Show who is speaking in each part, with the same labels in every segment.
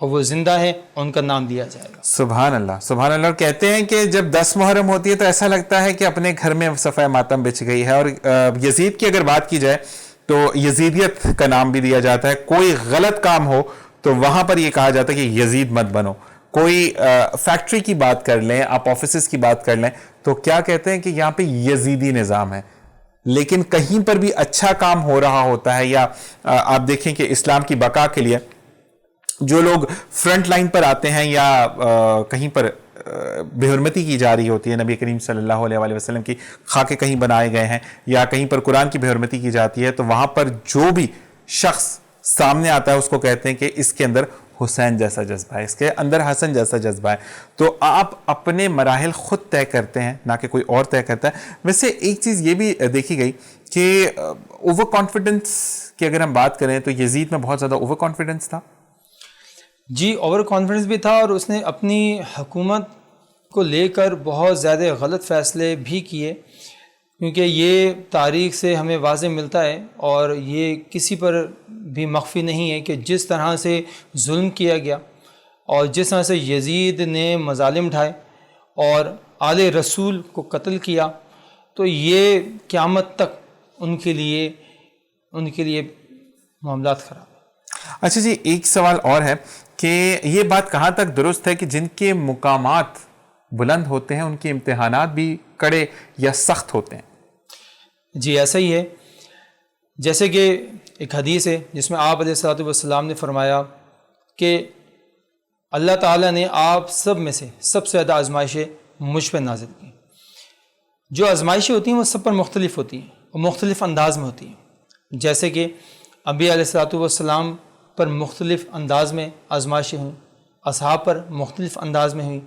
Speaker 1: اور وہ زندہ ہیں ان کا نام لیا جائے گا۔
Speaker 2: سبحان اللہ سبحان اللہ۔ اور کہتے ہیں کہ جب 10 محرم ہوتی ہے تو ایسا لگتا ہے کہ اپنے گھر میں صفحہ ماتم بچ گئی ہے۔ اور یزید کی اگر بات کی جائے تو یزیدیت کا نام بھی دیا جاتا ہے۔ کوئی غلط کام ہو تو وہاں پر یہ کہا جاتا ہے کہ یزید مت بنو۔ کوئی فیکٹری کی بات کر لیں، آپ آفیسز کی بات کر لیں تو کیا کہتے ہیں کہ یہاں پہ یزیدی نظام ہے۔ لیکن کہیں پر بھی اچھا کام ہو رہا ہوتا ہے، یا آپ دیکھیں کہ اسلام کی بقا کے لیے جو لوگ فرنٹ لائن پر آتے ہیں یا کہیں پر بے حرمتی کی جا رہی ہوتی ہے، نبی کریم صلی اللہ علیہ وآلہ وسلم کی خاکے کہیں بنائے گئے ہیں یا کہیں پر قرآن کی بے حرمتی کی جاتی ہے، تو وہاں پر جو بھی شخص سامنے آتا ہے اس کو کہتے ہیں کہ اس کے اندر حسین جیسا جذبہ ہے، اس کے اندر حسن جیسا جذبہ ہے۔ تو آپ اپنے مراحل خود طے کرتے ہیں، نہ کہ کوئی اور طے کرتا ہے۔ ویسے ایک چیز یہ بھی دیکھی گئی کہ اوور کانفیڈنس کی اگر ہم بات کریں تو یزید میں بہت زیادہ اوور کانفیڈنس تھا۔
Speaker 1: جی، اوور کانفیڈنس بھی تھا، اور اس نے اپنی حکومت کو لے کر بہت زیادہ غلط فیصلے بھی کیے، کیونکہ یہ تاریخ سے ہمیں واضح ملتا ہے اور یہ کسی پر بھی مخفی نہیں ہے کہ جس طرح سے ظلم کیا گیا اور جس طرح سے یزید نے مظالم اٹھائے اور آل رسول کو قتل کیا، تو یہ قیامت تک ان کے لیے معاملات خراب ہیں۔
Speaker 2: اچھا جی، ایک سوال اور ہے کہ یہ بات کہاں تک درست ہے کہ جن کے مقامات بلند ہوتے ہیں ان کے امتحانات بھی کڑے یا سخت ہوتے ہیں؟
Speaker 1: جی ایسا ہی ہے، جیسے کہ ایک حدیث ہے جس میں آپ علیہ الصلوۃ والسلام نے فرمایا کہ اللہ تعالیٰ نے آپ سب میں سے سب سے زیادہ آزمائشیں مجھ پہ نازل کی۔ جو آزمائشیں ہوتی ہیں وہ سب پر مختلف ہوتی ہیں اور مختلف انداز میں ہوتی ہیں، جیسے کہ انبیاء علیہ الصلوۃ والسلام پر مختلف انداز میں آزمائشیں ہوئیں، اصحاب پر مختلف انداز میں ہوئیں۔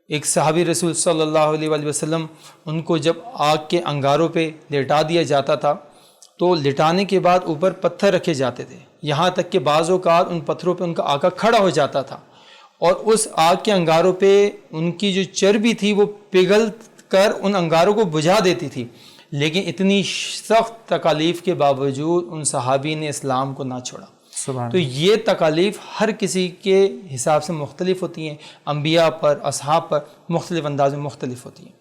Speaker 1: ایک صحابی رسول صلی اللہ علیہ وآلہ وسلم، ان کو جب آگ کے انگاروں پہ لٹا دیا جاتا تھا تو لٹانے کے بعد اوپر پتھر رکھے جاتے تھے، یہاں تک کہ بعض اوقات ان پتھروں پہ ان کا آقا کھڑا ہو جاتا تھا اور اس آگ کے انگاروں پہ ان کی جو چربی تھی وہ پگھل کر ان انگاروں کو بجھا دیتی تھی، لیکن اتنی سخت تکالیف کے باوجود ان صحابی نے اسلام کو نہ چھوڑا۔ تو یہ تکالیف ہر کسی کے حساب سے مختلف ہوتی ہیں، انبیاء پر، اصحاب پر مختلف انداز میں مختلف ہوتی ہیں۔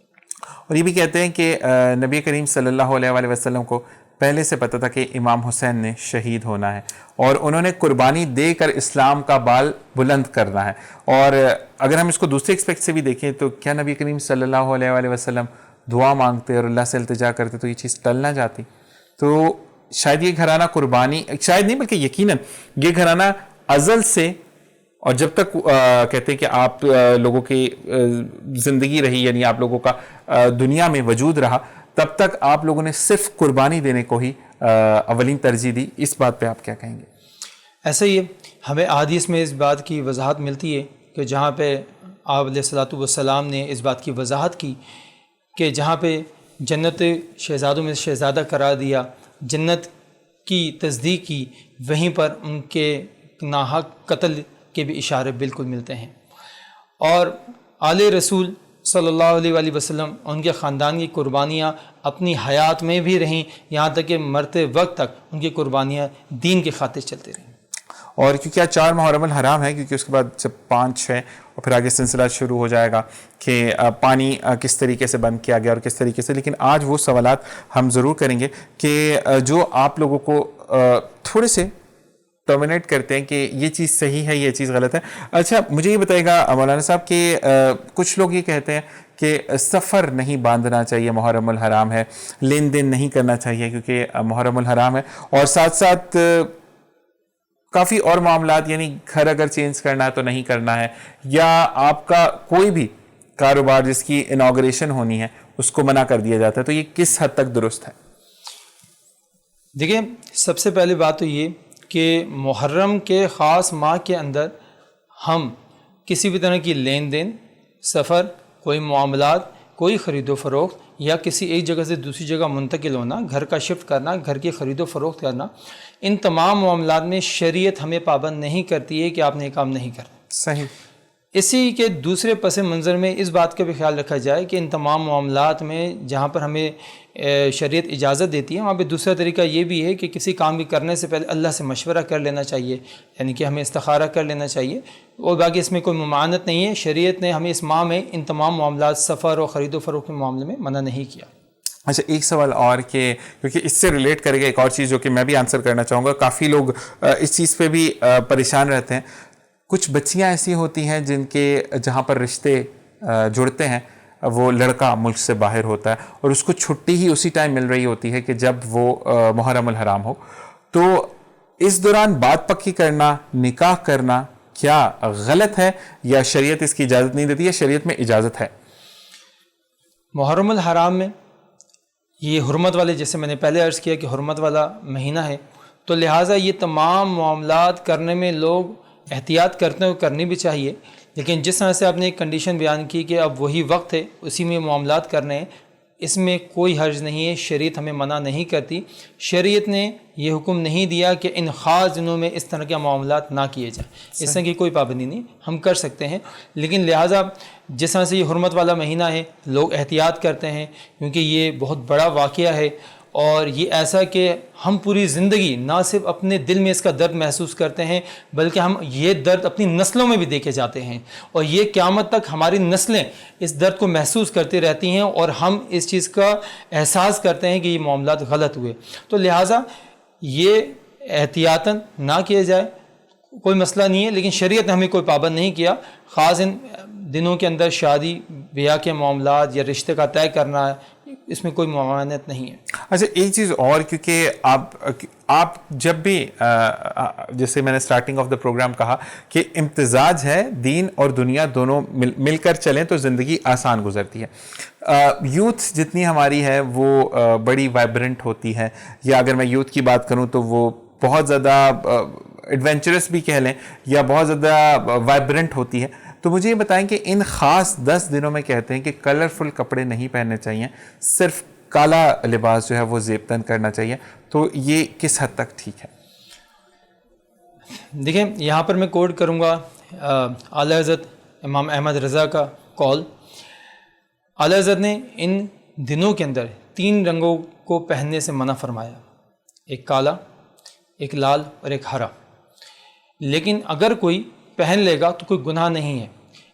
Speaker 2: اور یہ بھی کہتے ہیں کہ نبی کریم صلی اللہ علیہ وآلہ وسلم کو پہلے سے پتہ تھا کہ امام حسین نے شہید ہونا ہے اور انہوں نے قربانی دے کر اسلام کا بال بلند کرنا ہے۔ اور اگر ہم اس کو دوسرے ایکسپیکٹ سے بھی دیکھیں تو کیا نبی کریم صلی اللہ علیہ وآلہ وسلم دعا مانگتے اور اللہ سے التجا کرتے تو یہ چیز ٹل نہ جاتی؟ تو شاید یہ گھرانہ قربانی، شاید نہیں بلکہ یقیناً یہ گھرانہ ازل سے، اور جب تک کہتے ہیں کہ آپ لوگوں کی زندگی رہی، یعنی آپ لوگوں کا دنیا میں وجود رہا، تب تک آپ لوگوں نے صرف قربانی دینے کو ہی اولین ترجیح دی۔ اس بات پہ آپ کیا کہیں گے؟
Speaker 1: ایسا ہی ہے، ہمیں احادیث میں اس بات کی وضاحت ملتی ہے کہ جہاں پہ آپ علیہ الصلوۃ والسلام نے اس بات کی وضاحت کی کہ جہاں پہ جنت شہزادوں میں شہزادہ قرار دیا، جنت کی تصدیق کی، وہیں پر ان کے ناحق قتل کے بھی اشارے بالکل ملتے ہیں۔ اور آل رسول صلی اللہ علیہ وآلہ وسلم، ان کے خاندان کی قربانیاں اپنی حیات میں بھی رہیں، یہاں تک کہ مرتے وقت تک ان کی قربانیاں دین کی خاطر چلتی رہیں۔
Speaker 2: اور کیونکہ آج 4 محرم الحرام ہے، کیونکہ اس کے بعد جب 5 6 اور پھر آگے سلسلہ شروع ہو جائے گا کہ پانی کس طریقے سے بند کیا گیا اور کس طریقے سے، لیکن آج وہ سوالات ہم ضرور کریں گے کہ جو آپ لوگوں کو تھوڑے سے ٹرمینیٹ کرتے ہیں کہ یہ چیز صحیح ہے، یہ چیز غلط ہے۔ اچھا مجھے یہ بتائیے گا مولانا صاحب کہ کچھ لوگ یہ کہتے ہیں کہ سفر نہیں باندھنا چاہیے، محرم الحرام ہے، لین دین نہیں کرنا چاہیے کیونکہ محرم الحرام ہے، اور ساتھ ساتھ کافی اور معاملات، یعنی گھر اگر چینج کرنا ہے تو نہیں کرنا ہے، یا آپ کا کوئی بھی کاروبار جس کی انوگریشن ہونی ہے اس کو منع کر دیا جاتا ہے، تو یہ کس حد تک درست ہے؟
Speaker 1: دیکھیں، سب سے پہلی بات تو یہ کہ محرم کے خاص ماہ کے اندر ہم کسی بھی طرح کی لین دین، سفر، کوئی معاملات، کوئی خرید و فروخت یا کسی ایک جگہ سے دوسری جگہ منتقل ہونا، گھر کا شفٹ کرنا، گھر کی خرید و فروخت کرنا، ان تمام معاملات میں شریعت ہمیں پابند نہیں کرتی ہے کہ آپ نے یہ کام نہیں کرنا۔
Speaker 2: صحیح۔
Speaker 1: اسی کے دوسرے پس منظر میں اس بات کا بھی خیال رکھا جائے کہ ان تمام معاملات میں جہاں پر ہمیں شریعت اجازت دیتی ہے وہاں پہ دوسرا طریقہ یہ بھی ہے کہ کسی کام کی کرنے سے پہلے اللہ سے مشورہ کر لینا چاہیے، یعنی کہ ہمیں استخارہ کر لینا چاہیے، اور باقی اس میں کوئی ممانعت نہیں ہے۔ شریعت نے ہمیں اس ماہ میں ان تمام معاملات سفر اور خرید و فروخت کے معاملے میں منع نہیں کیا۔
Speaker 2: اچھا، ایک سوال اور کہ کیونکہ اس سے ریلیٹ کرے گا ایک اور چیز جو کہ میں بھی آنسر کرنا چاہوں گا، کافی لوگ اس چیز پہ بھی پریشان رہتے ہیں۔ کچھ بچیاں ایسی ہوتی ہیں جن کے جہاں پر رشتے جڑتے ہیں وہ لڑکا ملک سے باہر ہوتا ہے اور اس کو چھٹی ہی اسی ٹائم مل رہی ہوتی ہے کہ جب وہ محرم الحرام ہو، تو اس دوران بات پکی کرنا، نکاح کرنا کیا غلط ہے یا شریعت اس کی اجازت نہیں دیتی ہے؟ شریعت میں اجازت ہے۔
Speaker 1: محرم الحرام میں یہ حرمت والے، جیسے میں نے پہلے عرض کیا کہ حرمت والا مہینہ ہے، تو لہٰذا یہ تمام معاملات کرنے میں لوگ احتیاط کرتے ہیں، کرنی بھی چاہیے، لیکن جس طرح سے آپ نے ایک کنڈیشن بیان کی کہ اب وہی وقت ہے اسی میں معاملات کرنے ہیں، اس میں کوئی حرج نہیں ہے، شریعت ہمیں منع نہیں کرتی۔ شریعت نے یہ حکم نہیں دیا کہ ان خاص دنوں میں اس طرح کے معاملات نہ کیے جائیں، اس طرح کی کوئی پابندی نہیں، ہم کر سکتے ہیں، لیکن لہٰذا جس طرح سے یہ حرمت والا مہینہ ہے لوگ احتیاط کرتے ہیں کیونکہ یہ بہت بڑا واقعہ ہے، اور یہ ایسا کہ ہم پوری زندگی نہ صرف اپنے دل میں اس کا درد محسوس کرتے ہیں بلکہ ہم یہ درد اپنی نسلوں میں بھی دیکھے جاتے ہیں، اور یہ قیامت تک ہماری نسلیں اس درد کو محسوس کرتی رہتی ہیں اور ہم اس چیز کا احساس کرتے ہیں کہ یہ معاملات غلط ہوئے۔ تو لہٰذا یہ احتیاطاً نہ کیا جائے، کوئی مسئلہ نہیں ہے، لیکن شریعت نے ہمیں کوئی پابند نہیں کیا۔ خاص ان دنوں کے اندر شادی بیاہ کے معاملات یا رشتے کا طے کرنا ہے، اس میں کوئی ممانعت نہیں ہے۔
Speaker 2: اچھا، ایک چیز اور، کیونکہ آپ جب بھی جیسے میں نے سٹارٹنگ آف دا پروگرام کہا کہ امتزاج ہے، دین اور دنیا دونوں مل کر چلیں تو زندگی آسان گزرتی ہے۔ یوتھ جتنی ہماری ہے وہ بڑی وائبرنٹ ہوتی ہے، یا اگر میں یوتھ کی بات کروں تو وہ بہت زیادہ ایڈونچرس بھی کہہ لیں یا بہت زیادہ وائبرنٹ ہوتی ہے۔ تو مجھے یہ بتائیں کہ ان خاص 10 دنوں میں کہتے ہیں کہ کلرفل کپڑے نہیں پہننے چاہیے، صرف کالا لباس جو ہے وہ زیب تن کرنا چاہیے، تو یہ کس حد تک ٹھیک ہے؟
Speaker 1: دیکھیں، یہاں پر میں کوٹ کروں گا اعلیٰ حضرت امام احمد رضا کا قول۔ اعلیٰ حضرت نے ان دنوں کے اندر 3 رنگوں کو پہننے سے منع فرمایا، ایک کالا، ایک لال اور ایک ہرا، لیکن اگر کوئی پہن لے گا تو کوئی گناہ نہیں ہے،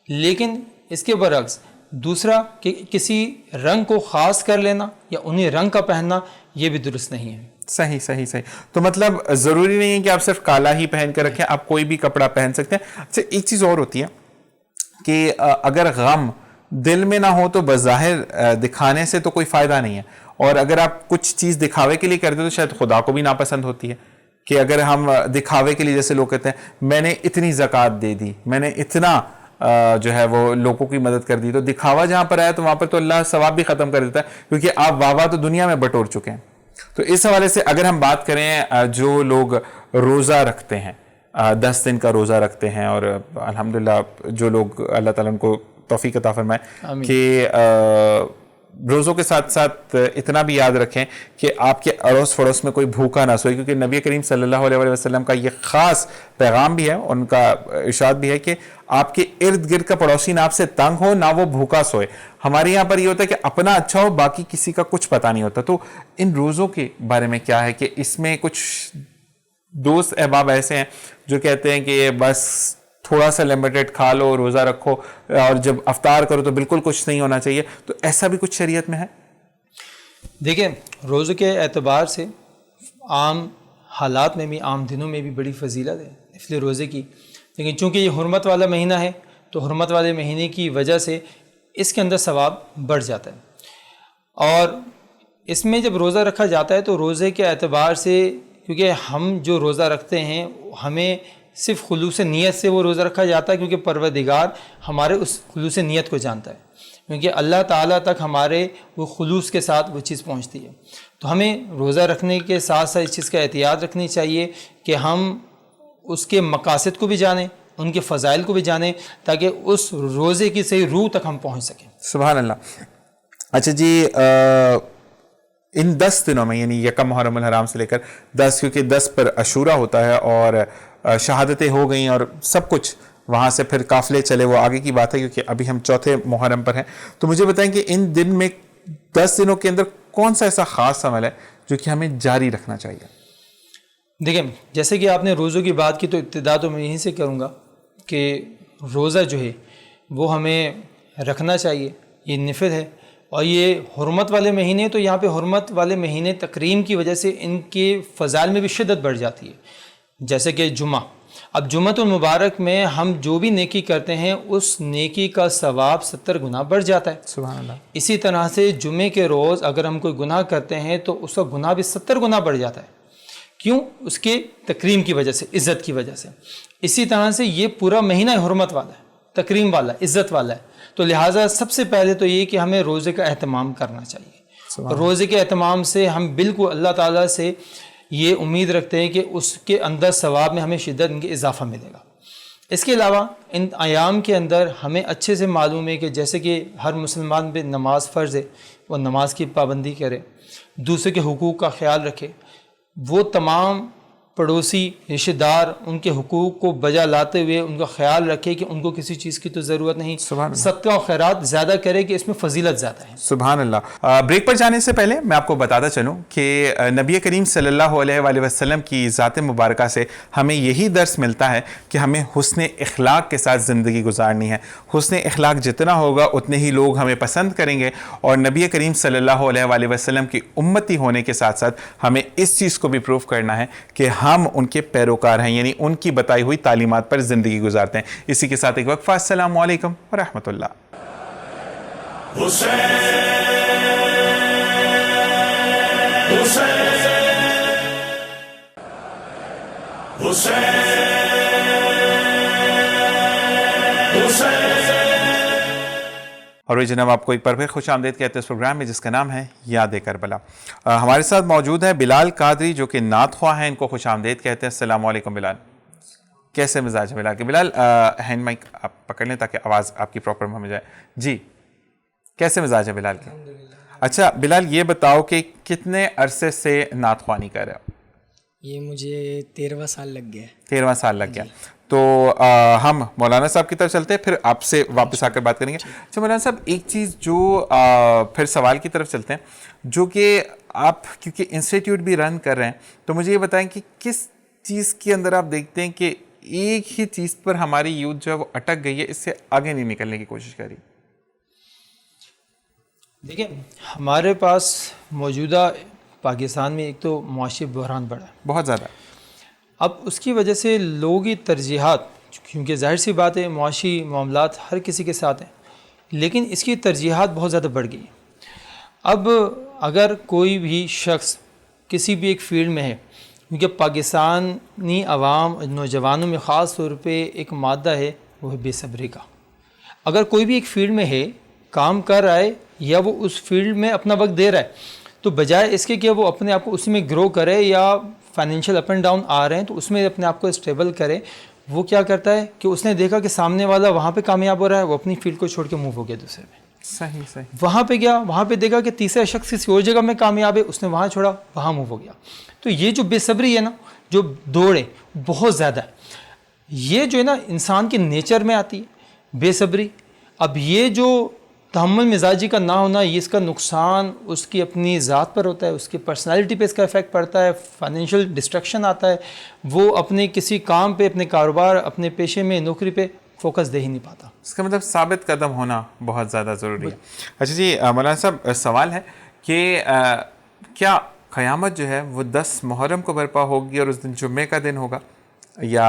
Speaker 1: لیکن اس کے برعکس دوسرا کہ کسی رنگ کو خاص کر لینا یا انہیں رنگ کا پہننا، یہ بھی درست نہیں ہے۔
Speaker 2: صحیح۔ تو مطلب ضروری نہیں ہے کہ آپ صرف کالا ہی پہن کر رکھیں، آپ کوئی بھی کپڑا پہن سکتے ہیں۔ اچھا، ایک چیز اور ہوتی ہے کہ اگر غم دل میں نہ ہو تو بظاہر دکھانے سے تو کوئی فائدہ نہیں ہے، اور اگر آپ کچھ چیز دکھاوے کے لیے کرتے تو شاید خدا کو بھی ناپسند ہوتی ہے، کہ اگر ہم دکھاوے کے لیے، جیسے لوگ کہتے ہیں میں نے اتنی زکوٰۃ دے دی، میں نے اتنا جو ہے وہ لوگوں کی مدد کر دی، تو دکھاوا جہاں پر آیا تو وہاں پر تو اللہ ثواب بھی ختم کر دیتا ہے، کیونکہ آپ واہ تو دنیا میں بٹور چکے ہیں۔ تو اس حوالے سے اگر ہم بات کریں، جو لوگ روزہ رکھتے ہیں، 10 دن کا روزہ رکھتے ہیں، اور الحمدللہ جو لوگ اللہ تعالیٰ ان کو توفیق عطا فرمائے کہ روزوں کے ساتھ ساتھ اتنا بھی یاد رکھیں کہ آپ کے اڑوس پڑوس میں کوئی بھوکا نہ سوئے، کیونکہ نبی کریم صلی اللہ علیہ وسلم کا یہ خاص پیغام بھی ہے، ان کا ارشاد بھی ہے کہ آپ کے ارد گرد کا پڑوسی نہ آپ سے تنگ ہو، نہ وہ بھوکا سوئے۔ ہمارے یہاں پر یہ ہوتا ہے کہ اپنا اچھا ہو، باقی کسی کا کچھ پتہ نہیں ہوتا۔ تو ان روزوں کے بارے میں کیا ہے کہ اس میں کچھ دوست احباب ایسے ہیں جو کہتے ہیں کہ بس تھوڑا سا لمیٹڈ کھا لو، روزہ رکھو، اور جب افطار کرو تو بالکل کچھ نہیں ہونا چاہیے، تو ایسا بھی کچھ شریعت میں ہے؟
Speaker 1: دیکھیں، روزے کے اعتبار سے عام حالات میں بھی، عام دنوں میں بھی بڑی فضیلت ہے نفل روزے کی، لیکن چونکہ یہ حرمت والا مہینہ ہے تو حرمت والے مہینے کی وجہ سے اس کے اندر ثواب بڑھ جاتا ہے۔ اور اس میں جب روزہ رکھا جاتا ہے تو روزے کے اعتبار سے، کیونکہ ہم جو روزہ رکھتے ہیں ہمیں صرف خلوص نیت سے وہ روزہ رکھا جاتا ہے، کیونکہ پروردگار ہمارے اس خلوص نیت کو جانتا ہے، کیونکہ اللہ تعالیٰ تک ہمارے وہ خلوص کے ساتھ وہ چیز پہنچتی ہے۔ تو ہمیں روزہ رکھنے کے ساتھ ساتھ اس چیز کا احتیاط رکھنی چاہیے کہ ہم اس کے مقاصد کو بھی جانیں، ان کے فضائل کو بھی جانیں، تاکہ اس روزے کی صحیح روح تک ہم پہنچ سکیں۔
Speaker 2: سبحان اللہ۔ اچھا جی، ان 10 دنوں میں، یعنی یکم محرم الحرام سے لے کر 10، کیونکہ 10 پر عاشورہ ہوتا ہے اور شہادتیں ہو گئیں اور سب کچھ وہاں سے پھر قافلے چلے، وہ آگے کی بات ہے کیونکہ ابھی ہم چوتھے محرم پر ہیں. تو مجھے بتائیں کہ ان دن میں 10 دنوں کے اندر کون سا ایسا خاص عمل ہے جو کہ ہمیں جاری رکھنا چاہیے؟
Speaker 1: دیکھیں جیسے کہ آپ نے روزوں کی بات کی تو ابتدا تو میں یہیں سے کروں گا کہ روزہ جو ہے وہ ہمیں رکھنا چاہیے، یہ نفل ہے. اور یہ حرمت والے مہینے، تو یہاں پہ حرمت والے مہینے تکریم کی وجہ سے ان کے فضائل میں بھی شدت بڑھ جاتی ہے. جیسے کہ جمعہ، اب جمعۃ المبارک میں ہم جو بھی نیکی کرتے ہیں اس نیکی کا ثواب 70 گنا بڑھ جاتا ہے.
Speaker 2: سبحان اللہ.
Speaker 1: اسی طرح سے جمعے کے روز اگر ہم کوئی گناہ کرتے ہیں تو اس کا گناہ بھی 70 گنا بڑھ جاتا ہے. کیوں؟ اس کے تکریم کی وجہ سے، عزت کی وجہ سے. اسی طرح سے یہ پورا مہینہ حرمت والا ہے، تکریم والا ہے، عزت والا ہے. تو لہٰذا سب سے پہلے تو یہ کہ ہمیں روزے کا اہتمام کرنا چاہیے. اور روزے کے اہتمام سے ہم بالکل اللہ تعالیٰ سے یہ امید رکھتے ہیں کہ اس کے اندر ثواب میں ہمیں شدت ان کے اضافہ ملے گا. اس کے علاوہ ان ایام کے اندر ہمیں اچھے سے معلوم ہے کہ جیسے کہ ہر مسلمان پہ نماز فرض ہے، وہ نماز کی پابندی کرے، دوسرے کے حقوق کا خیال رکھے، وہ تمام پڑوسی رشتہ دار ان کے حقوق کو بجا لاتے ہوئے ان کا خیال رکھے کہ ان کو کسی چیز کی تو ضرورت نہیں، صدقہ و خیرات زیادہ کرے کہ اس میں فضیلت زیادہ ہے.
Speaker 2: سبحان اللہ. بریک پر جانے سے پہلے میں آپ کو بتاتا چلوں کہ نبی کریم صلی اللہ علیہ وآلہ وسلم کی ذات مبارکہ سے ہمیں یہی درس ملتا ہے کہ ہمیں حسن اخلاق کے ساتھ زندگی گزارنی ہے. حسن اخلاق جتنا ہوگا اتنے ہی لوگ ہمیں پسند کریں گے، اور نبی کریم صلی اللہ علیہ وآلہ وسلم کی امتی ہونے کے ساتھ ساتھ ہمیں اس چیز کو بھی پروف کرنا ہے کہ ہم ان کے پیروکار ہیں، یعنی ان کی بتائی ہوئی تعلیمات پر زندگی گزارتے ہیں. اسی کے ساتھ ایک وقفہ. السلام علیکم ورحمۃ اللہ. اور جناب آپ کو ایک بار پھر خوش آمدید کہتے ہیں اس پروگرام میں جس کا نام ہے یاد کربلا. ہمارے ساتھ موجود ہے بلال قادری جو کہ نعت خواہ ہیں، ان کو خوش آمدید کہتے ہیں. السلام علیکم بلال. کیسے مزاج ہے بلال کے؟ بلال ہینڈ مائک آپ پکڑ لیں تاکہ آواز آپ کی پراپر ہمیں جائے. جی کیسے مزاج ہے بلال کے؟ اچھا بلال یہ بتاؤ کہ کتنے عرصے سے نعت خوانی کر رہے ہو؟
Speaker 3: یہ مجھے 13واں سال لگ گیا.
Speaker 2: 13واں سال لگ گیا. تو ہم مولانا صاحب کی طرف چلتے ہیں، پھر آپ سے واپس آ کر بات کریں گے. اچھا مولانا صاحب ایک چیز جو پھر سوال کی طرف چلتے ہیں، جو کہ آپ کیونکہ انسٹیٹیوٹ بھی رن کر رہے ہیں، تو مجھے یہ بتائیں کہ کس چیز کے اندر آپ دیکھتے ہیں کہ ایک ہی چیز پر ہماری یوتھ جو ہے وہ اٹک گئی ہے، اس سے آگے نہیں نکلنے کی کوشش کری؟
Speaker 1: دیکھیں ہمارے پاس موجودہ پاکستان میں ایک تو معاشی بحران بڑا ہے
Speaker 2: بہت زیادہ.
Speaker 1: اب اس کی وجہ سے لوگی ترجیحات، کیونکہ ظاہر سی بات ہے معاشی معاملات ہر کسی کے ساتھ ہیں، لیکن اس کی ترجیحات بہت زیادہ بڑھ گئی. اب اگر کوئی بھی شخص کسی بھی ایک فیلڈ میں ہے، کیونکہ پاکستانی عوام نوجوانوں میں خاص طور پہ ایک مادہ ہے وہ ہے بے صبری کا. اگر کوئی بھی ایک فیلڈ میں ہے، کام کر رہا ہے یا وہ اس فیلڈ میں اپنا وقت دے رہا ہے، تو بجائے اس کے کہ وہ اپنے آپ کو اسی میں گرو کرے یا فائنینشیل اپ اینڈ ڈاؤن آ رہے ہیں تو اس میں اپنے آپ کو اسٹیبل کرے، وہ کیا کرتا ہے کہ اس نے دیکھا کہ سامنے والا وہاں پہ کامیاب ہو رہا ہے، وہ اپنی فیلڈ کو چھوڑ کے موو ہو گیا دوسرے میں.
Speaker 2: صحیح.
Speaker 1: وہاں پہ گیا، وہاں پہ دیکھا کہ تیسرا شخص کسی اور جگہ میں کامیاب ہے، اس نے وہاں چھوڑا، وہاں موو ہو گیا. تو یہ جو بے صبری ہے نا، جو دوڑ ہے بہت زیادہ ہے. یہ جو ہے نا انسان کے نیچر میں آتی ہے بے صبری. اب یہ جو تحمل مزاجی کا نہ ہونا، یہ اس کا نقصان اس کی اپنی ذات پر ہوتا ہے، اس کی پرسنالٹی پہ اس کا افیکٹ پڑتا ہے، فائنینشیل ڈسٹریکشن آتا ہے، وہ اپنے کسی کام پہ، اپنے کاروبار، اپنے پیشے میں، نوکری پہ فوکس دے ہی نہیں پاتا.
Speaker 2: اس کا مطلب ثابت قدم ہونا بہت زیادہ ضروری ہے. اچھا جی مولانا صاحب سوال ہے کہ کیا قیامت جو ہے وہ 10 محرم کو برپا ہوگی اور اس دن جمعے کا دن ہوگا، یا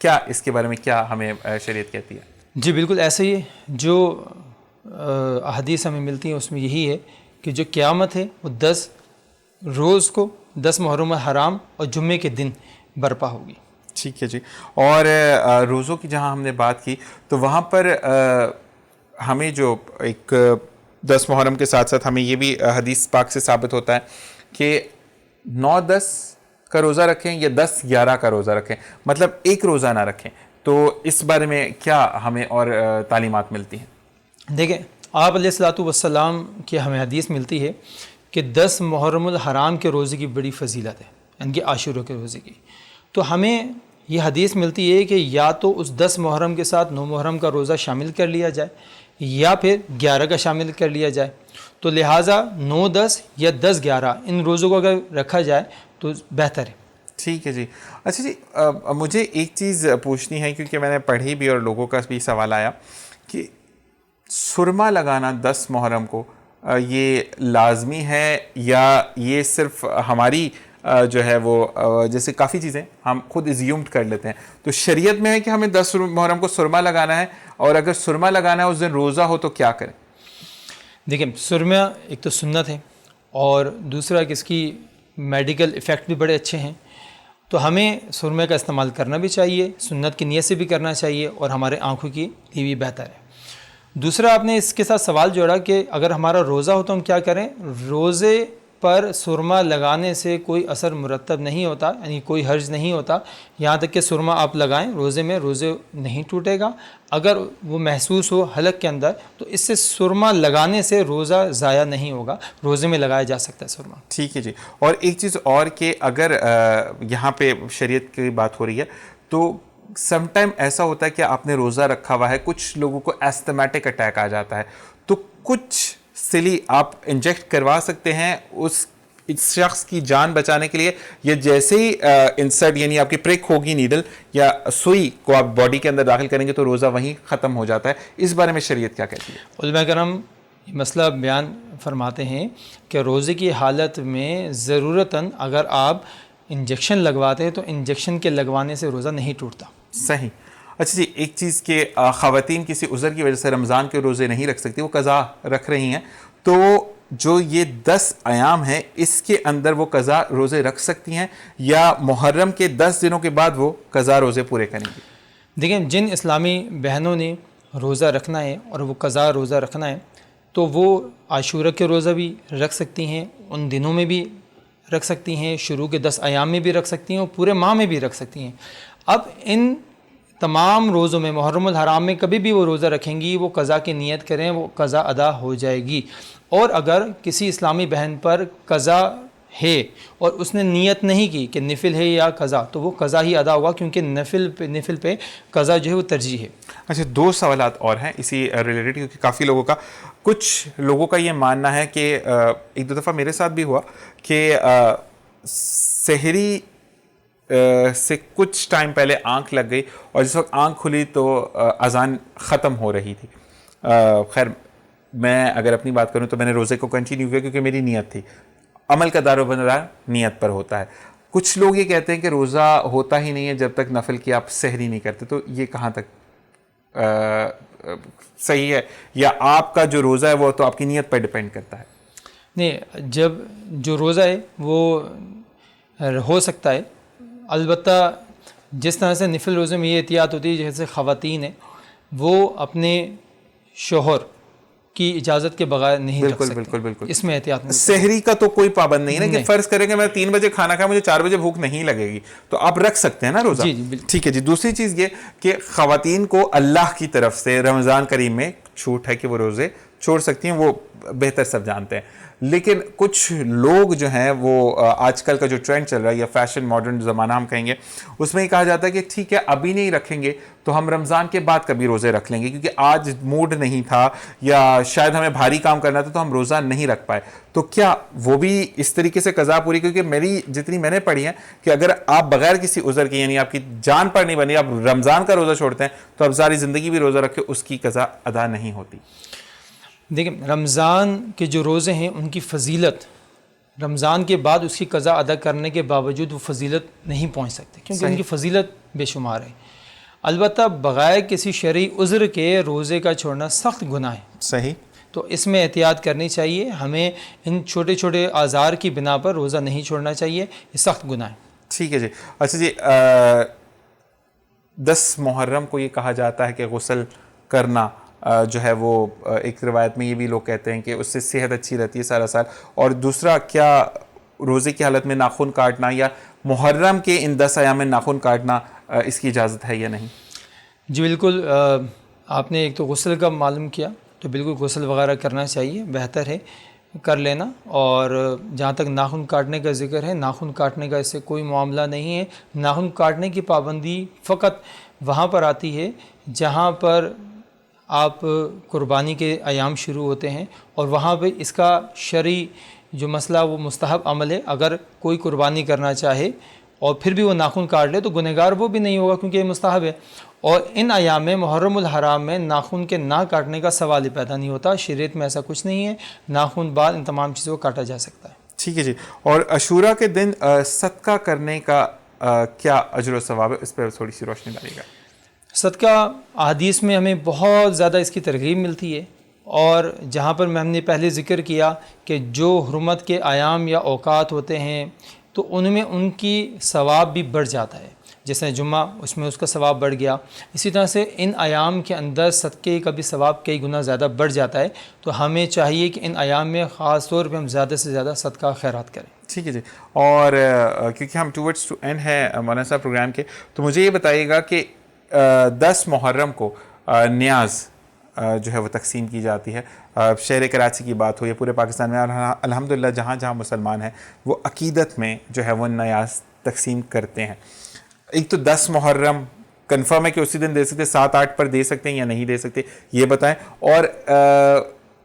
Speaker 2: کیا اس کے بارے میں کیا ہمیں شریعت کہتی ہے؟
Speaker 1: جی بالکل ایسے ہی ہے. جو احادیث ہمیں ملتی ہیں اس میں یہی ہے کہ جو قیامت ہے وہ 10 روز کو، 10 محرم حرام اور جمعے کے دن برپا ہوگی.
Speaker 2: ٹھیک ہے جی. اور روزوں کی جہاں ہم نے بات کی تو وہاں پر ہمیں جو ایک 10 محرم کے ساتھ ساتھ ہمیں یہ بھی حدیث پاک سے ثابت ہوتا ہے کہ 9-10 کا روزہ رکھیں یا 10-11 کا روزہ رکھیں، مطلب ایک روزہ نہ رکھیں. تو اس بارے میں کیا ہمیں اور تعلیمات ملتی ہیں؟
Speaker 1: دیکھیں آپ علیہ الصلوۃ والسلام کی ہمیں حدیث ملتی ہے کہ 10 محرم الحرام کے روزے کی بڑی فضیلت ہے، یعنی کہ عاشورہ کے روزے کی. تو ہمیں یہ حدیث ملتی ہے کہ یا تو اس 10 محرم کے ساتھ 9 محرم کا روزہ شامل کر لیا جائے یا پھر 11 کا شامل کر لیا جائے. تو لہٰذا 9 10 یا 10 11 ان روزوں کو اگر رکھا جائے تو بہتر ہے.
Speaker 2: ٹھیک ہے جی. اچھا جی, مجھے ایک چیز پوچھنی ہے کیونکہ میں نے پڑھی بھی اور لوگوں کا بھی سوال آیا کہ سرما لگانا 10 محرم کو یہ لازمی ہے یا یہ صرف ہماری جو ہے وہ جیسے کافی چیزیں ہم خود ایزیوم کر لیتے ہیں, تو شریعت میں ہے کہ ہمیں 10 محرم کو سرما لگانا ہے, اور اگر سرما لگانا ہے اس دن روزہ ہو تو کیا کریں؟
Speaker 1: دیکھیں سرما ایک تو سنت ہے اور دوسرا کہ اس کی میڈیکل ایفیکٹ بھی بڑے اچھے ہیں, تو ہمیں سرمے کا استعمال کرنا بھی چاہیے, سنت کی نیت سے بھی کرنا چاہیے اور ہمارے آنکھوں کی لیے بھی بہتر ہے. دوسرا آپ نے اس کے ساتھ سوال جوڑا کہ اگر ہمارا روزہ ہو تو ہم کیا کریں. روزے پر سرما لگانے سے کوئی اثر مرتب نہیں ہوتا, یعنی کوئی حرج نہیں ہوتا, یہاں تک کہ سرما آپ لگائیں روزے میں روزے نہیں ٹوٹے گا. اگر وہ محسوس ہو حلق کے اندر تو اس سے سرما لگانے سے روزہ ضائع نہیں ہوگا, روزے میں لگایا جا سکتا ہے سرما.
Speaker 2: ٹھیک ہے جی. اور ایک چیز اور کہ اگر یہاں پہ شریعت کی بات ہو رہی ہے تو سم ٹائم ایسا ہوتا ہے کہ آپ نے روزہ رکھا ہوا ہے, کچھ لوگوں کو ایستھمیٹک اٹیک آ جاتا ہے, تو کچھ سلی آپ انجیکٹ کروا سکتے ہیں اس شخص کی جان بچانے کے لیے, یا جیسے ہی انسرٹ یعنی آپ کی پرک ہوگی نیڈل یا سوئی کو آپ باڈی کے اندر داخل کریں گے تو روزہ وہیں ختم ہو جاتا ہے؟ اس بارے میں شریعت کیا کہتی ہے؟
Speaker 1: علماء کرام یہ مسئلہ بیان فرماتے ہیں کہ روزے کی حالت میں ضرورتاً اگر آپ انجیکشن لگواتے ہیں تو انجیکشن کے لگوانے سے روزہ نہیں ٹوٹتا.
Speaker 2: صحیح. اچھا جی, ایک چیز کہ خواتین کسی عذر کی وجہ سے رمضان کے روزے نہیں رکھ سکتی, وہ قضا رکھ رہی ہیں, تو جو یہ 10 ایام ہیں اس کے اندر وہ قضا روزے رکھ سکتی ہیں یا محرم کے 10 دنوں کے بعد وہ قضا روزے پورے کریں گی؟
Speaker 1: دیکھیں جن اسلامی بہنوں نے روزہ رکھنا ہے اور وہ قضا روزہ رکھنا ہے تو وہ عاشورہ کے روزہ بھی رکھ سکتی ہیں, ان دنوں میں بھی رکھ سکتی ہیں, شروع کے 10 ایام میں بھی رکھ سکتی ہیں اور پورے ماہ میں بھی رکھ سکتی ہیں. اب ان تمام روزوں میں محرم الحرام میں کبھی بھی وہ روزہ رکھیں گی, وہ قضا کی نیت کریں, وہ قضا ادا ہو جائے گی. اور اگر کسی اسلامی بہن پر قضا ہے اور اس نے نیت نہیں کی کہ نفل ہے یا قضا, تو وہ قضا ہی ادا ہوا, کیونکہ نفل پہ قضا جو ہے وہ ترجیح ہے.
Speaker 2: اچھا, 2 سوالات اور ہیں اسی ریلیٹڈ, کیونکہ کافی لوگوں کا کچھ لوگوں کا یہ ماننا ہے کہ 1-2 دفعہ میرے ساتھ بھی ہوا کہ سحری سے کچھ ٹائم پہلے آنکھ لگ گئی اور جس وقت آنکھ کھلی تو اذان ختم ہو رہی تھی. خیر میں اگر اپنی بات کروں تو میں نے روزے کو کنٹینیو کیا کیونکہ میری نیت تھی. عمل کا دار و مدار نیت پر ہوتا ہے. کچھ لوگ یہ کہتے ہیں کہ روزہ ہوتا ہی نہیں ہے جب تک نفل کی آپ سحری نہیں کرتے, تو یہ کہاں تک صحیح ہے, یا آپ کا جو روزہ ہے وہ تو آپ کی نیت پر ڈیپینڈ کرتا ہے؟
Speaker 1: نہیں, جب جو روزہ ہے وہ ہو سکتا ہے, البتہ جس طرح سے نفل روزے میں یہ احتیاط ہوتی ہے جیسے خواتین ہیں وہ اپنے شوہر کی اجازت کے بغیر نہیں رکھ سکتے.
Speaker 2: بالکل
Speaker 1: اس میں احتیاط نہیں.
Speaker 2: سحری کا تو کوئی پابند نہیں ہے نا, کہ فرض کریں کہ میں 3 بجے کھانا کھایا, مجھے 4 بجے بھوک نہیں لگے گی, تو آپ رکھ سکتے ہیں نا روزہ.
Speaker 1: جی بالکل.
Speaker 2: ٹھیک ہے جی. دوسری چیز یہ کہ خواتین کو اللہ کی طرف سے رمضان کریم میں چھوٹ ہے کہ وہ روزے چھوڑ سکتی ہیں, وہ بہتر سب جانتے ہیں. لیکن کچھ لوگ جو ہیں وہ آج کل کا جو ٹرینڈ چل رہا ہے یا فیشن ماڈرن زمانہ ہم کہیں گے, اس میں یہ کہا جاتا ہے کہ ٹھیک ہے ابھی نہیں رکھیں گے تو ہم رمضان کے بعد کبھی روزے رکھ لیں گے, کیونکہ آج موڈ نہیں تھا یا شاید ہمیں بھاری کام کرنا تھا تو ہم روزہ نہیں رکھ پائے. تو کیا وہ بھی اس طریقے سے قضا پوری؟ کیونکہ میری جتنی میں نے پڑھی ہے کہ اگر آپ بغیر کسی عذر کے یعنی آپ کی جان پر نہیں بنی, آپ رمضان کا روزہ چھوڑتے ہیں تو آپ ساری زندگی بھی روزہ رکھے اس کی قضا ادا نہیں ہوتی.
Speaker 1: دیکھیں رمضان کے جو روزے ہیں ان کی فضیلت رمضان کے بعد اس کی قضا ادا کرنے کے باوجود وہ فضیلت نہیں پہنچ سکتے, کیونکہ ان کی فضیلت بے شمار ہے. البتہ بغیر کسی شرعی عذر کے روزے کا چھوڑنا سخت گناہ ہے.
Speaker 2: صحیح. تو
Speaker 1: اس میں احتیاط کرنی چاہیے, ہمیں ان چھوٹے چھوٹے آزار کی بنا پر روزہ نہیں چھوڑنا چاہیے, یہ سخت گناہ ہے.
Speaker 2: ٹھیک ہے جی. اچھا جی, 10 محرم کو یہ کہا جاتا ہے کہ غسل کرنا جو ہے وہ ایک روایت میں یہ بھی لوگ کہتے ہیں کہ اس سے صحت اچھی رہتی ہے سارا سال. اور دوسرا, کیا روزے کی حالت میں ناخن کاٹنا یا محرم کے ان 10 ایام میں ناخن کاٹنا اس کی اجازت ہے یا نہیں؟
Speaker 1: جی بالکل. آپ نے ایک تو غسل کا معلوم کیا, تو بالکل غسل وغیرہ کرنا چاہیے, بہتر ہے. کر لینا. اور جہاں تک ناخن کاٹنے کا ذکر ہے، ناخن کاٹنے کا اس سے کوئی معاملہ نہیں ہے. ناخن کاٹنے کی پابندی فقط وہاں پر آتی ہے جہاں پر آپ قربانی کے ایام شروع ہوتے ہیں، اور وہاں پہ اس کا شرعی جو مسئلہ وہ مستحب عمل ہے. اگر کوئی قربانی کرنا چاہے اور پھر بھی وہ ناخن کاٹ لے تو گنہگار وہ بھی نہیں ہوگا، کیونکہ یہ مستحب ہے. اور ان ایام میں محرم الحرام میں ناخن کے نہ کاٹنے کا سوال ہی پیدا نہیں ہوتا. شریعت میں ایسا کچھ نہیں ہے. ناخن بال ان تمام چیزوں کو کاٹا جا سکتا ہے.
Speaker 2: ٹھیک ہے جی. اور عاشوراء کے دن صدقہ کرنے کا کیا اجر و ثواب ہے، اس پہ تھوڑی سی روشنی ڈالیے گا.
Speaker 1: صدقہ احادیث میں ہمیں بہت زیادہ اس کی ترغیب ملتی ہے، اور جہاں پر ہم نے پہلے ذکر کیا کہ جو حرمت کے ایام یا اوقات ہوتے ہیں تو ان میں ان کی ثواب بھی بڑھ جاتا ہے. جیسے جمعہ، اس میں اس کا ثواب بڑھ گیا. اسی طرح سے ان ایام کے اندر صدقے کا بھی ثواب کئی گنا زیادہ بڑھ جاتا ہے. تو ہمیں چاہیے کہ ان ایام میں خاص طور پہ ہم زیادہ سے زیادہ صدقہ خیرات کریں.
Speaker 2: ٹھیک ہے جی. اور کیونکہ ہم ٹورڈس ٹو اینڈ ہے مولانا صاحب پروگرام کے، تو مجھے یہ بتائیے گا کہ 10 محرم کو نیاز جو ہے وہ تقسیم کی جاتی ہے. شہر کراچی کی بات ہو یا پورے پاکستان میں، الحمدللہ جہاں جہاں مسلمان ہیں وہ عقیدت میں جو ہے وہ نیاز تقسیم کرتے ہیں. ایک تو 10 محرم کنفرم ہے کہ اسی دن دے سکتے، 7-8 پر دے سکتے ہیں یا نہیں دے سکتے، یہ بتائیں. اور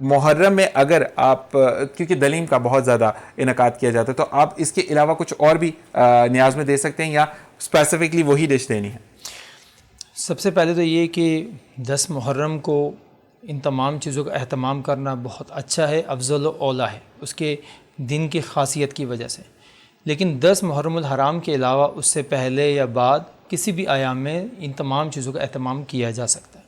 Speaker 2: محرم میں اگر آپ، کیونکہ دلیم کا بہت زیادہ انعقاد کیا جاتا ہے، تو آپ اس کے علاوہ کچھ اور بھی نیاز میں دے سکتے ہیں یا اسپیسیفکلی وہی ڈش دینی ہے؟
Speaker 1: سب سے پہلے تو یہ کہ 10 محرم کو ان تمام چیزوں کا اہتمام کرنا بہت اچھا ہے، افضل و اولیٰ ہے اس کے دن کی خاصیت کی وجہ سے. لیکن 10 محرم الحرام کے علاوہ اس سے پہلے یا بعد کسی بھی ایام میں ان تمام چیزوں کا اہتمام کیا جا سکتا ہے.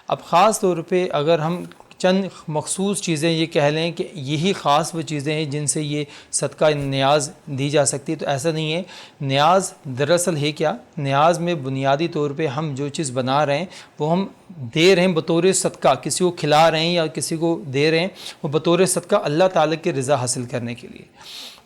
Speaker 1: اب خاص طور پہ اگر ہم چند مخصوص چیزیں یہ کہہ لیں کہ یہی خاص وہ چیزیں ہیں جن سے یہ صدقہ نیاز دی جا سکتی ہے، تو ایسا نہیں ہے. نیاز دراصل ہے کیا؟ نیاز میں بنیادی طور پہ ہم جو چیز بنا رہے ہیں وہ ہم دے رہے ہیں بطور صدقہ، کسی کو کھلا رہے ہیں یا کسی کو دے رہے ہیں، وہ بطور صدقہ اللہ تعالیٰ کی رضا حاصل کرنے کے لیے.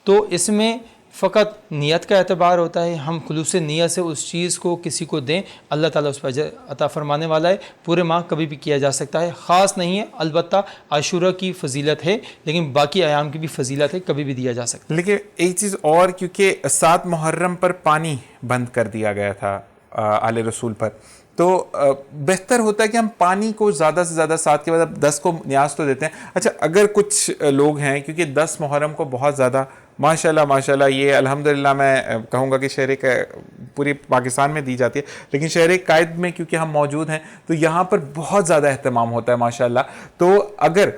Speaker 1: تو اس میں فقط نیت کا اعتبار ہوتا ہے. ہم خلوص نیت سے اس چیز کو کسی کو دیں، اللہ تعالیٰ اس پر اجر عطا فرمانے والا ہے. پورے ماہ کبھی بھی کیا جا سکتا ہے، خاص نہیں ہے. البتہ عاشوراء کی فضیلت ہے، لیکن باقی ایام کی بھی فضیلت ہے، کبھی بھی دیا جا سکتا ہے.
Speaker 2: لیکن ایک چیز اور، کیونکہ 7 محرم پر پانی بند کر دیا گیا تھا آل رسول پر، تو بہتر ہوتا ہے کہ ہم پانی کو زیادہ سے زیادہ 7 کے بعد 10 کو نیاز تو دیتے ہیں. اچھا، اگر کچھ لوگ ہیں، کیونکہ 10 محرم کو بہت زیادہ ماشاءاللہ یہ الحمدللہ میں کہوں گا کہ شہر پوری پاکستان میں دی جاتی ہے، لیکن شہر قائد میں کیونکہ ہم موجود ہیں تو یہاں پر بہت زیادہ اہتمام ہوتا ہے ماشاءاللہ. تو اگر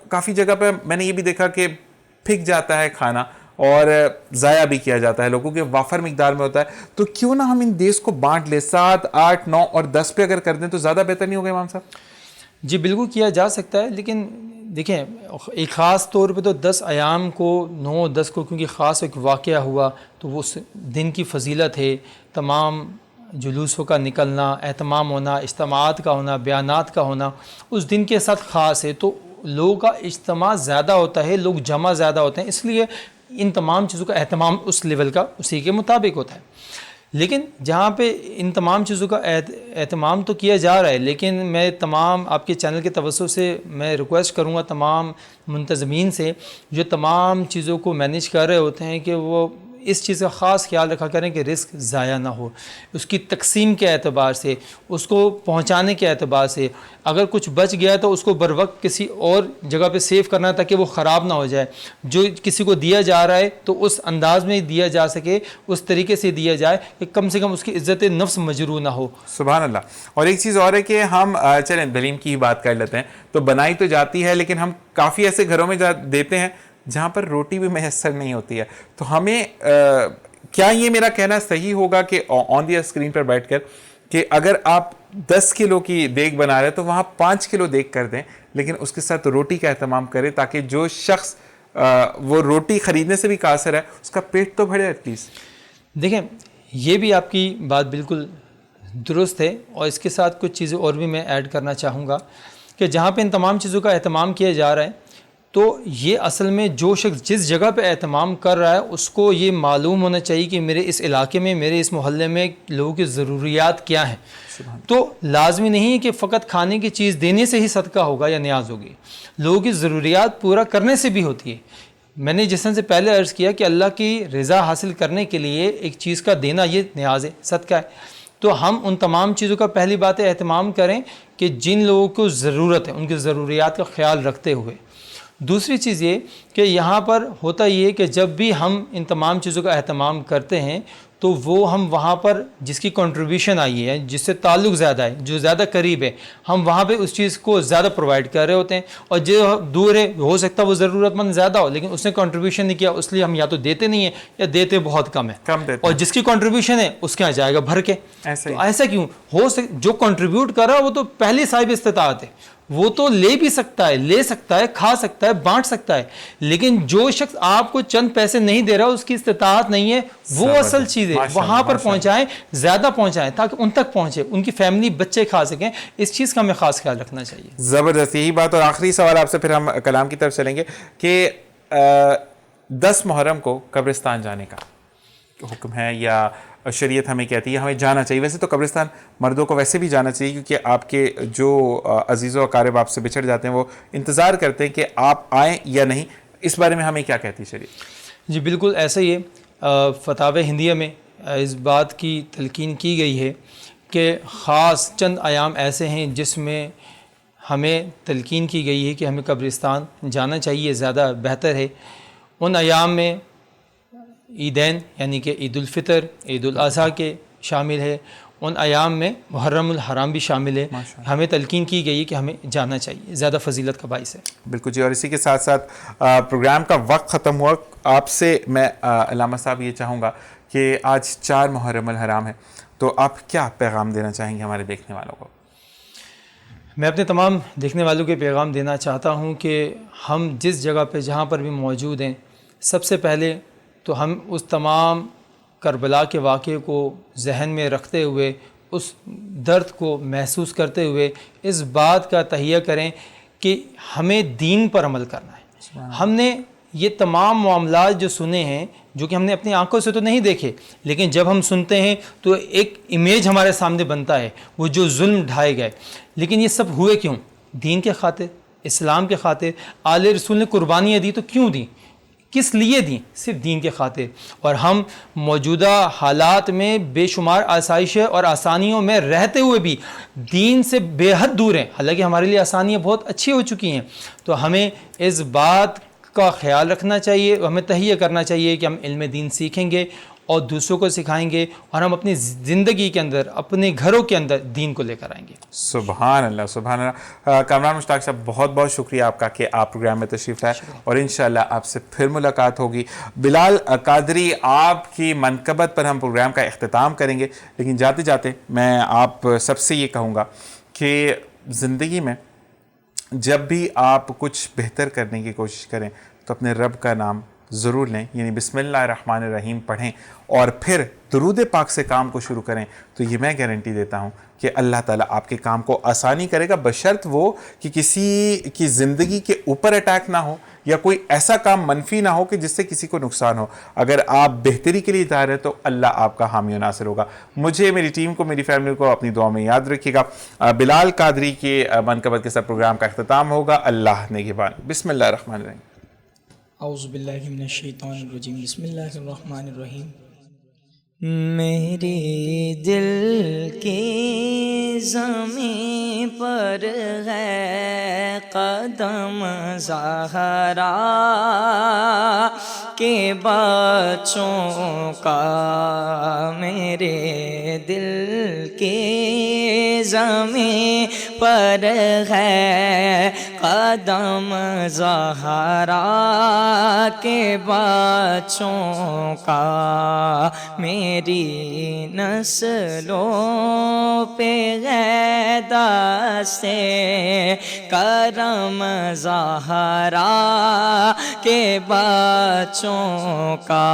Speaker 2: کافی جگہ پہ میں نے یہ بھی دیکھا کہ پھک جاتا ہے کھانا اور ضائع بھی کیا جاتا ہے، لوگوں کے وافر مقدار میں ہوتا ہے، تو کیوں نہ ہم ان دیس کو بانٹ لیں، 7, 8, 9 اور 10 پہ اگر کر دیں تو زیادہ بہتر نہیں ہوگا امام صاحب؟
Speaker 1: جی بالکل کیا جا سکتا ہے، لیکن دیکھیں ایک خاص طور پہ تو 10 ایام کو 9, 10 کو کیونکہ خاص ایک واقعہ ہوا تو وہ اس دن کی فضیلت ہے. تمام جلوسوں کا نکلنا، اہتمام ہونا، اجتماعات کا ہونا، بیانات کا ہونا اس دن کے ساتھ خاص ہے. تو لوگوں کا اجتماع زیادہ ہوتا ہے، لوگ جمع زیادہ ہوتے ہیں، اس لیے ان تمام چیزوں کا اہتمام اس لیول کا اسی کے مطابق ہوتا ہے. لیکن جہاں پہ ان تمام چیزوں کا اہتمام تو کیا جا رہا ہے، لیکن میں تمام آپ کے چینل کے توسط سے میں ریکویسٹ کروں گا تمام منتظمین سے جو تمام چیزوں کو مینیج کر رہے ہوتے ہیں کہ وہ اس چیز کا خاص خیال رکھا کریں کہ رزق ضائع نہ ہو. اس کی تقسیم کے اعتبار سے، اس کو پہنچانے کے اعتبار سے، اگر کچھ بچ گیا تو اس کو بر وقت کسی اور جگہ پہ سیو کرنا تاکہ وہ خراب نہ ہو جائے. جو کسی کو دیا جا رہا ہے تو اس انداز میں دیا جا سکے، اس طریقے سے دیا جائے کہ کم سے کم اس کی عزت نفس مجروح نہ ہو.
Speaker 2: سبحان اللہ. اور ایک چیز اور ہے کہ ہم چلیں دلیم کی ہی بات کر لیتے ہیں، تو بنائی تو جاتی ہے لیکن ہم کافی ایسے گھروں میں دیتے ہیں جہاں پر روٹی بھی میسر نہیں ہوتی ہے. تو ہمیں کیا یہ میرا کہنا صحیح ہوگا کہ آن دی اسکرین پر بیٹھ کر کہ اگر آپ 10 کلو کی دیگ بنا رہے تو وہاں 5 کلو دیگ کر دیں، لیکن اس کے ساتھ روٹی کا اہتمام کریں تاکہ جو شخص وہ روٹی خریدنے سے بھی قاصر ہے اس کا پیٹ تو بھرے ایٹ لیسٹ.
Speaker 1: دیکھیں یہ بھی آپ کی بات بالکل درست ہے، اور اس کے ساتھ کچھ چیزیں اور بھی میں ایڈ کرنا چاہوں گا کہ جہاں پہ ان تمام چیزوں کا اہتمام کیا جا رہا ہے تو یہ اصل میں جو شخص جس جگہ پہ اہتمام کر رہا ہے اس کو یہ معلوم ہونا چاہیے کہ میرے اس علاقے میں، میرے اس محلے میں لوگوں کی ضروریات کیا ہیں. تو لازمی نہیں ہے کہ فقط کھانے کی چیز دینے سے ہی صدقہ ہوگا یا نیاز ہوگی، لوگوں کی ضروریات پورا کرنے سے بھی ہوتی ہے. میں نے جس طرح سے پہلے عرض کیا کہ اللہ کی رضا حاصل کرنے کے لیے ایک چیز کا دینا یہ نیاز ہے، صدقہ ہے. تو ہم ان تمام چیزوں کا پہلی بات ہے اہتمام کریں کہ جن لوگوں کو ضرورت ہے ان کی ضروریات کا خیال رکھتے ہوئے. دوسری چیز یہ کہ یہاں پر ہوتا یہ کہ جب بھی ہم ان تمام چیزوں کا اہتمام کرتے ہیں تو وہ ہم وہاں پر جس کی کنٹریبیوشن آئی ہے، جس سے تعلق زیادہ ہے، جو زیادہ قریب ہے، ہم وہاں پہ اس چیز کو زیادہ پرووائڈ کر رہے ہوتے ہیں. اور جو دور ہے ہو سکتا ہے وہ ضرورت مند زیادہ ہو لیکن اس نے کنٹریبیوشن نہیں کیا، اس لیے ہم یا تو دیتے نہیں ہیں یا دیتے بہت کم ہے. اور جس کی کنٹریبیوشن ہے اس کے یہاں جائے گا بھر کے. تو ایسا کیوں ہو جو کنٹریبیوٹ کر رہا ہے وہ تو پہلی صاحب استطاعت ہے، وہ تو لے بھی سکتا ہے، لے سکتا ہے، کھا سکتا ہے، بانٹ سکتا ہے. لیکن جو شخص آپ کو چند پیسے نہیں دے رہا اس کی استطاعت نہیں ہے، وہ اصل چیز ہے. وہاں پر پہنچائیں، زیادہ پہنچائیں تاکہ ان تک پہنچے، ان کی فیملی بچے کھا سکیں. اس چیز کا ہمیں خاص خیال رکھنا چاہیے.
Speaker 2: زبردست، یہی بات. اور آخری سوال آپ سے پھر ہم کلام کی طرف چلیں گے کہ 10 محرم کو قبرستان جانے کا حکم ہے یا شریعت ہمیں کہتی ہے ہمیں جانا چاہیے؟ ویسے تو قبرستان مردوں کو ویسے بھی جانا چاہیے کیونکہ آپ کے جو عزیز و اقارب آپ سے بچھڑ جاتے ہیں وہ انتظار کرتے ہیں کہ آپ آئیں یا نہیں. اس بارے میں ہمیں کیا کہتی ہے شریعت؟
Speaker 1: جی بالکل ایسا ہی ہے. فتاوی ہندیہ میں اس بات کی تلقین کی گئی ہے کہ خاص چند ایام ایسے ہیں جس میں ہمیں تلقین کی گئی ہے کہ ہمیں قبرستان جانا چاہیے، زیادہ بہتر ہے. ان ایام میں عیدین یعنی کہ عید الفطر، عید الاضحیٰ کے شامل ہے. ان ایام میں محرم الحرام بھی شامل ہے. ہمیں تلقین کی گئی ہے کہ ہمیں جانا چاہیے، زیادہ فضیلت کا باعث ہے.
Speaker 2: بالکل جی. اور اسی کے ساتھ ساتھ پروگرام کا وقت ختم ہوا. آپ سے میں علامہ صاحب یہ چاہوں گا کہ آج 4 محرم الحرام ہے تو آپ کیا پیغام دینا چاہیں گے ہمارے دیکھنے والوں کو؟
Speaker 1: میں اپنے تمام دیکھنے والوں کے پیغام دینا چاہتا ہوں کہ ہم جس جگہ پہ جہاں پر بھی موجود ہیں، سب سے پہلے تو ہم اس تمام کربلا کے واقعے کو ذہن میں رکھتے ہوئے، اس درد کو محسوس کرتے ہوئے اس بات کا تہیہ کریں کہ ہمیں دین پر عمل کرنا ہے. ہم نے یہ تمام معاملات جو سنے ہیں، جو کہ ہم نے اپنی آنکھوں سے تو نہیں دیکھے لیکن جب ہم سنتے ہیں تو ایک امیج ہمارے سامنے بنتا ہے، وہ جو ظلم ڈھائے گئے. لیکن یہ سب ہوئے کیوں؟ دین کے خاطر، اسلام کے خاطر. آل رسول نے قربانیاں دی تو کیوں دیں؟ کس لیے دیں؟ صرف دین کے خاطر. اور ہم موجودہ حالات میں بے شمار آسائشیں اور آسانیوں میں رہتے ہوئے بھی دین سے بے حد دور ہیں، حالانکہ ہمارے لیے آسانیاں بہت اچھی ہو چکی ہیں. تو ہمیں اس بات کا خیال رکھنا چاہیے، ہمیں تہیہ کرنا چاہیے کہ ہم علم دین سیکھیں گے اور دوسروں کو سکھائیں گے اور ہم اپنی زندگی کے اندر، اپنے گھروں کے اندر دین کو لے کر آئیں گے.
Speaker 2: سبحان اللہ، سبحان اللہ. کامران مشتاق صاحب بہت بہت شکریہ آپ کا کہ آپ پروگرام میں تشریف لائے اور انشاءاللہ آپ سے پھر ملاقات ہوگی. بلال قادری، آپ کی منقبت پر ہم پروگرام کا اختتام کریں گے لیکن جاتے جاتے میں آپ سب سے یہ کہوں گا کہ زندگی میں جب بھی آپ کچھ بہتر کرنے کی کوشش کریں تو اپنے رب کا نام ضرور لیں، یعنی بسم اللہ الرحمن الرحیم پڑھیں اور پھر درود پاک سے کام کو شروع کریں. تو یہ میں گارنٹی دیتا ہوں کہ اللہ تعالیٰ آپ کے کام کو آسانی کرے گا، بشرط وہ کہ کسی کی زندگی کے اوپر اٹیک نہ ہو یا کوئی ایسا کام منفی نہ ہو کہ جس سے کسی کو نقصان ہو. اگر آپ بہتری کے لیے تیار ہیں تو اللہ آپ کا حامی و ناصر ہوگا. مجھے، میری ٹیم کو، میری فیملی کو اپنی دعا میں یاد رکھیے گا. بلال قادری کے منقبت کے ساتھ پروگرام کا اختتام ہوگا. اللہ نگہبان. بسم اللہ الرحمن الرحیم.
Speaker 3: اعوذ باللہ من الشیطان الرجیم. بسم اللہ الرحمن الرحیم. میرے دل کی زمین پر ہے قدم زہرا کے بچوں کا. میرے دل کی زمین پر ہے قدم زہرا کے بچوں کا. میری نسلوں پہ ہے دست کرم زہرا کے بچوں کا.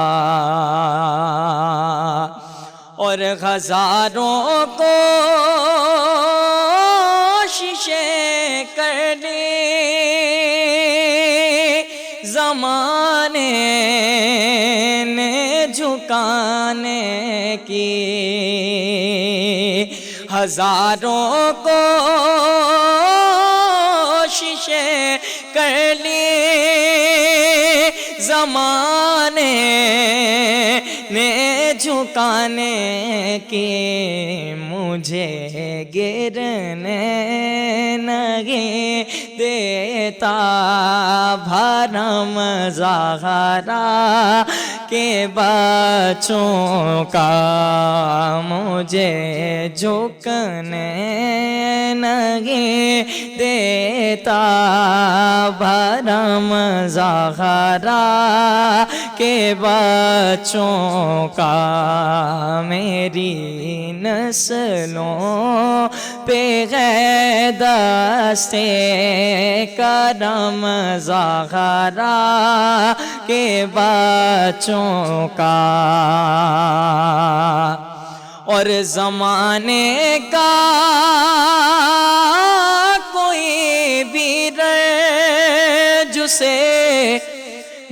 Speaker 3: اور ہزاروں کوششیں کرنی زمانے نے جھکانے کی، ہزاروں کوششیں کر لی زمانے نے جھکانے کی، مجھے گرنے نہیں دیتا بھرم زہرا کے بچوں کا، مجھے جھکنے نہیں دیتا بھرم زہرا کے بچوں کا، میری نسلوں پہ ہے دست کرم زہرا کے بچوں کا، اور زمانے کا کوئی بھی رنج سے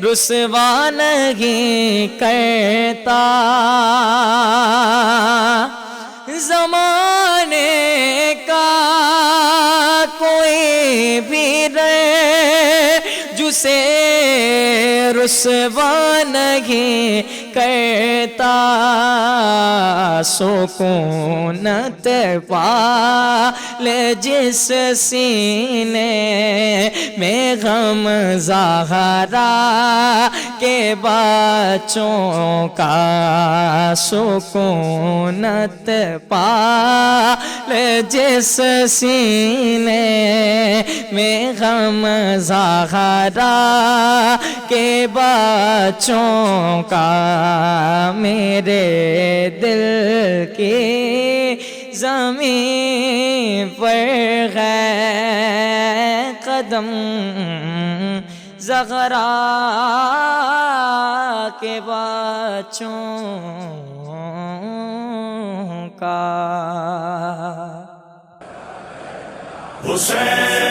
Speaker 3: رسوا نہیں کرتا، زمانے کا کوئی بھی رنج سے رسوا نہیں کرتا، سکونت پا لے جس سینے میں غم زہرا کے بچوں کا، سکونت پا لے جس سینے میں غم زہرا کے بچوں کا، میرے دل کی زمین پر ہے قدم زہرا کے بچوں کا۔
Speaker 4: حسین